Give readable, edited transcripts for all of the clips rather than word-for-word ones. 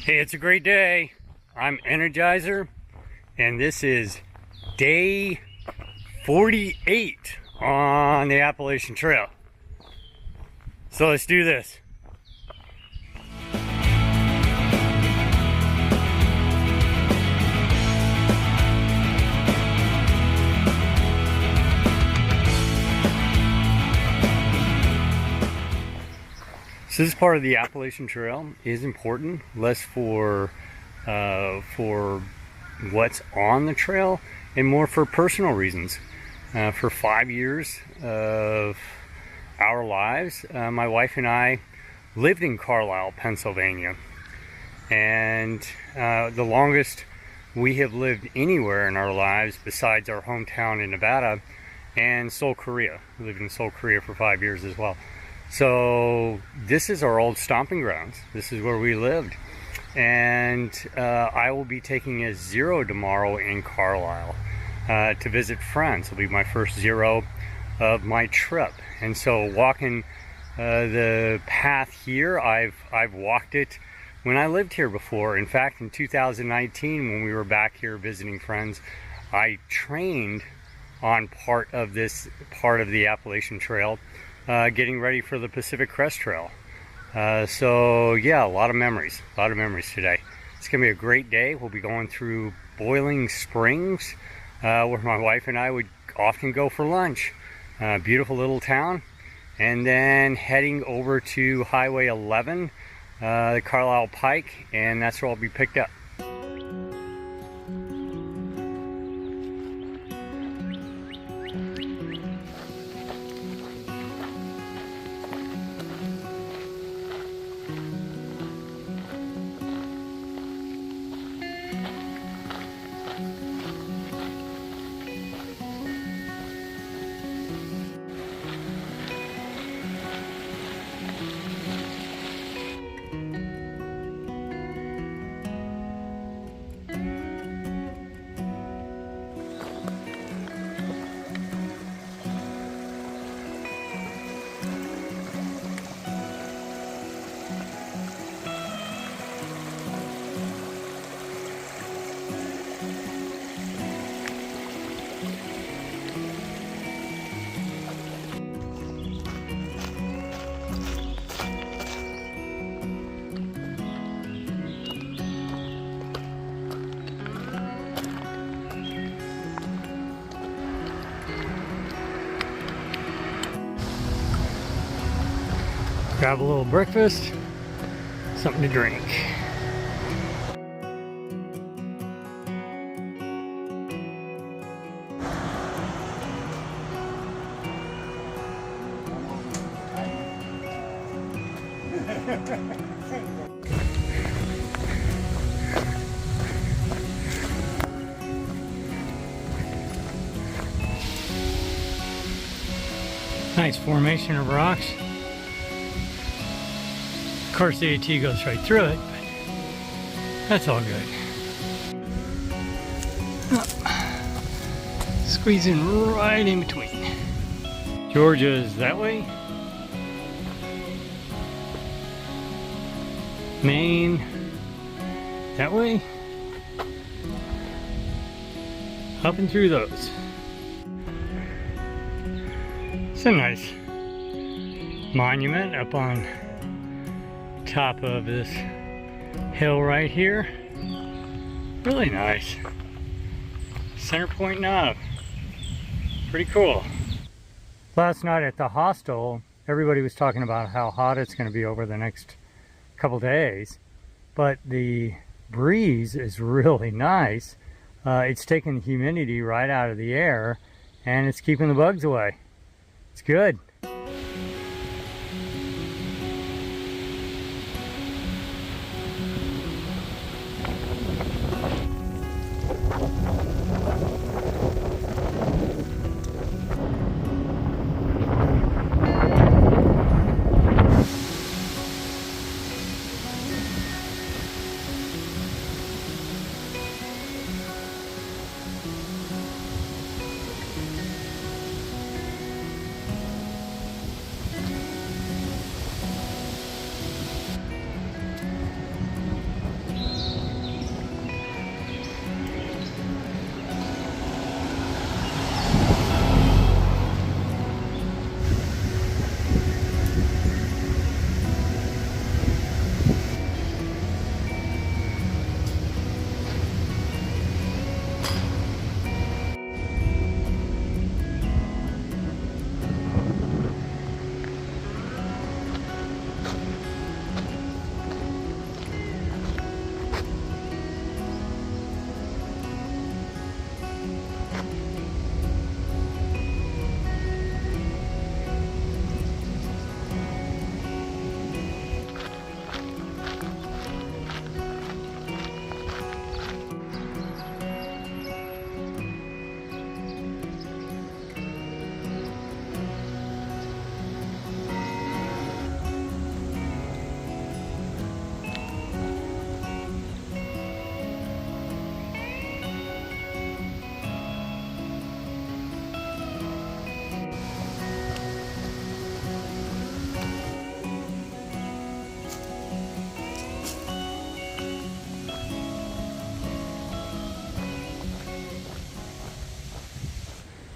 Hey, it's a great day. I'm Energizer, and this is day 48 on the Appalachian Trail. So let's do this. So this part of the Appalachian Trail is important, less for what's on the trail and more for personal reasons. For 5 years of our lives, my wife and I lived in Carlisle, Pennsylvania. And the longest we have lived anywhere in our lives besides our hometown in Nevada and Seoul, Korea. We lived in Seoul, Korea for 5 years as well. So this is our old stomping grounds. This is where we lived. And I will be taking a zero tomorrow in Carlisle to visit friends. It'll be my first zero of my trip. And so walking the path here, I've walked it when I lived here before. In fact, in 2019, when we were back here visiting friends, I trained on part of the Appalachian Trail, getting ready for the Pacific Crest Trail. So yeah, a lot of memories today. It's gonna be a great day. We'll be going through Boiling Springs, where my wife and I would often go for lunch. Beautiful little town. And then heading over to Highway 11, the Carlisle Pike, and that's where I'll be picked up. Grab a little breakfast, something to drink. Nice formation of rocks. Of course, the AT goes right through it, but that's all good. Squeezing right in between. Georgia's that way. Maine that way. Up and through those. It's a nice monument up on top of this hill right here. Really nice. Center Point Knob. Pretty cool. Last night at the hostel, everybody was talking about how hot it's going to be over the next couple days, but the breeze is really nice. It's taking the humidity right out of the air and it's keeping the bugs away. It's good.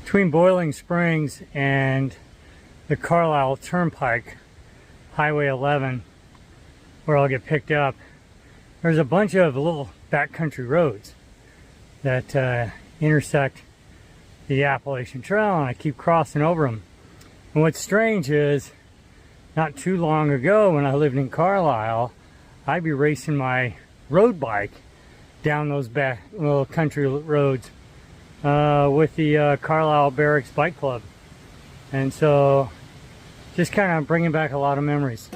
between Boiling Springs and the Carlisle Turnpike, Highway 11, where I'll get picked up, there's a bunch of little backcountry roads that intersect the Appalachian Trail, and I keep crossing over them. And what's strange is, not too long ago when I lived in Carlisle, I'd be racing my road bike down those back little country roads with the Carlisle Barracks Bike Club. And so, just kind of bringing back a lot of memories.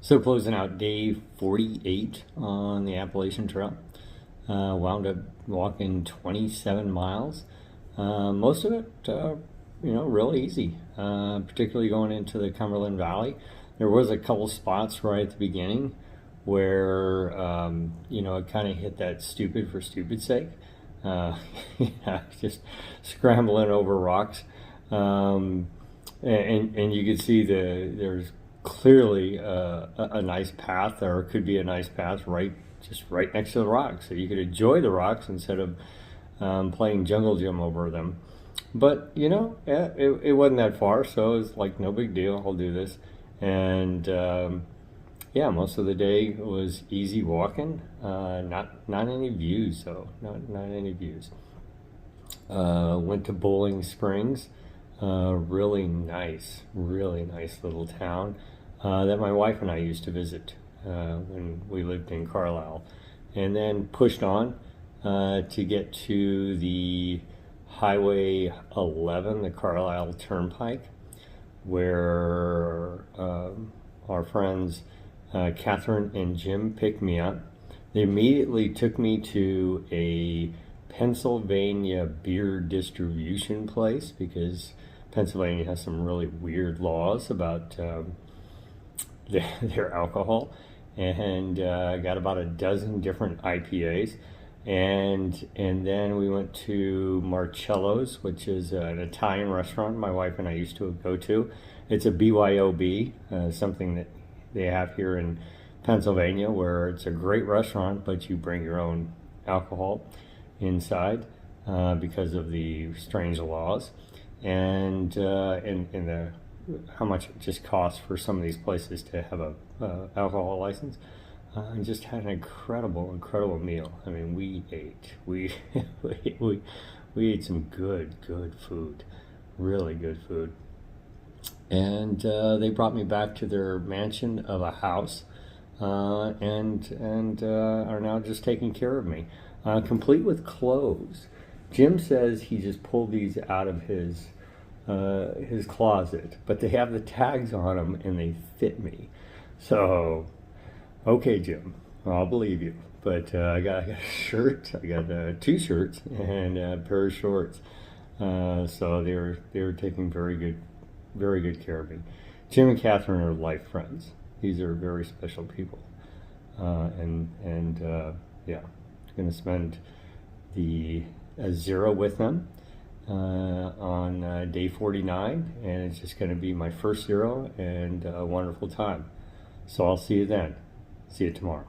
So closing out day 48 on the Appalachian Trail. Wound up walking 27 miles. Most of it, real easy, particularly going into the Cumberland Valley. There was a couple spots right at the beginning where, it kind of hit that stupid for stupid's sake. Just scrambling over rocks. And you could see there's clearly a nice path, or it could be a nice path just right next to the rocks, so you could enjoy the rocks instead of playing jungle gym over them. But it wasn't that far, so it was like no big deal. I'll do this. And most of the day was easy walking. Not any views though. Not any views. Went to Boiling Springs. Really nice little town that my wife and I used to visit when we lived in Carlisle, and then pushed on to get to the Highway 11, the Carlisle Turnpike, where our friends Catherine and Jim picked me up. They immediately took me to a Pennsylvania beer distribution place, because Pennsylvania has some really weird laws about their alcohol, and got about a dozen different IPAs, and then we went to Marcello's, which is an Italian restaurant my wife and I used to go to. It's a BYOB, something that they have here in Pennsylvania, where it's a great restaurant, but you bring your own alcohol inside because of the strange laws. And how much it just costs for some of these places to have a alcohol license. And just had an incredible meal. I mean, we ate some good food, really good food. And they brought me back to their mansion of a house, and are now just taking care of me, complete with clothes. Jim says he just pulled these out of his closet, but they have the tags on them and they fit me. So, okay, Jim, I'll believe you. But I got a shirt, I got 2 shirts, and a pair of shorts. So they were taking very good care of me. Jim and Catherine are life friends. These are very special people, going to spend the zero with them on day 49, and it's just going to be my first zero and a wonderful time. So I'll see you then. See you tomorrow.